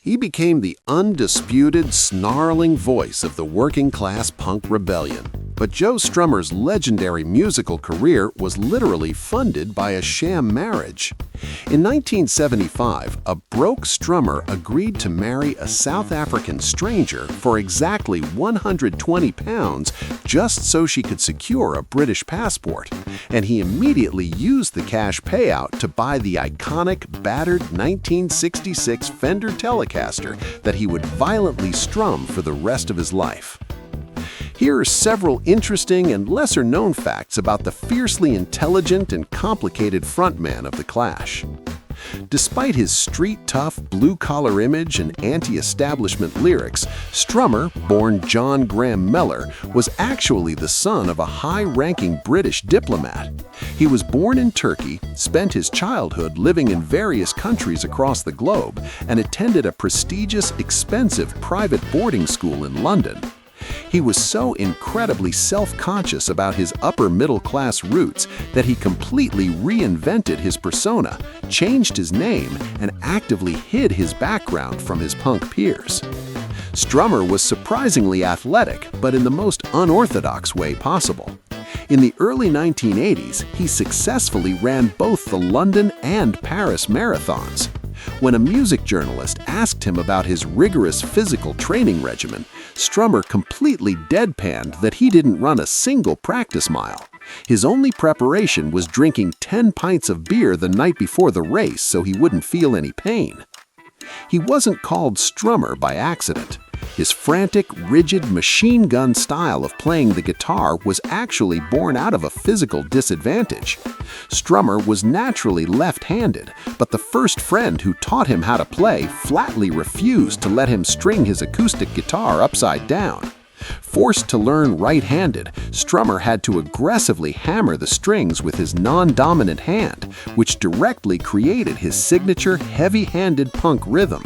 He became the undisputed, snarling voice of the working-class punk rebellion. But Joe Strummer's legendary musical career was literally funded by a sham marriage. In 1975, a broke Strummer agreed to marry a South African stranger for exactly 120 pounds just so she could secure a British passport, and he immediately used the cash payout to buy the iconic, battered 1966 Fender Telecaster that he would violently strum for the rest of his life. Here are several interesting and lesser-known facts about the fiercely intelligent and complicated frontman of The Clash. Despite his street-tough, blue-collar image and anti-establishment lyrics, Strummer, born John Graham Mellor, was actually the son of a high-ranking British diplomat. He was born in Turkey, spent his childhood living in various countries across the globe, and attended a prestigious, expensive private boarding school in London. He was so incredibly self-conscious about his upper-middle-class roots that he completely reinvented his persona, changed his name, and actively hid his background from his punk peers. Strummer was surprisingly athletic, but in the most unorthodox way possible. In the early 1980s, he successfully ran both the London and Paris marathons. When a music journalist asked him about his rigorous physical training regimen, Strummer completely deadpanned that he didn't run a single practice mile. His only preparation was drinking 10 pints of beer the night before the race so he wouldn't feel any pain. He wasn't called Strummer by accident. His frantic, rigid, machine gun style of playing the guitar was actually born out of a physical disadvantage. Strummer was naturally left-handed, but the first friend who taught him how to play flatly refused to let him string his acoustic guitar upside down. Forced to learn right-handed, Strummer had to aggressively hammer the strings with his non-dominant hand, which directly created his signature heavy-handed punk rhythm.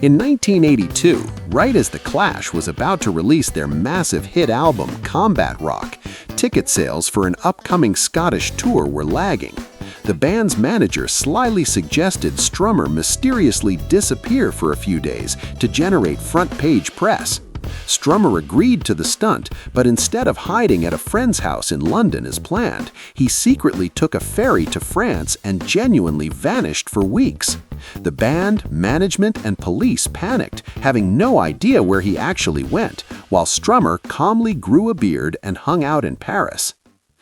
In 1982, right as The Clash was about to release their massive hit album Combat Rock, ticket sales for an upcoming Scottish tour were lagging. The band's manager slyly suggested Strummer mysteriously disappear for a few days to generate front-page press. Strummer agreed to the stunt, but instead of hiding at a friend's house in London as planned, he secretly took a ferry to France and genuinely vanished for weeks. The band, management, and police panicked, having no idea where he actually went, while Strummer calmly grew a beard and hung out in Paris.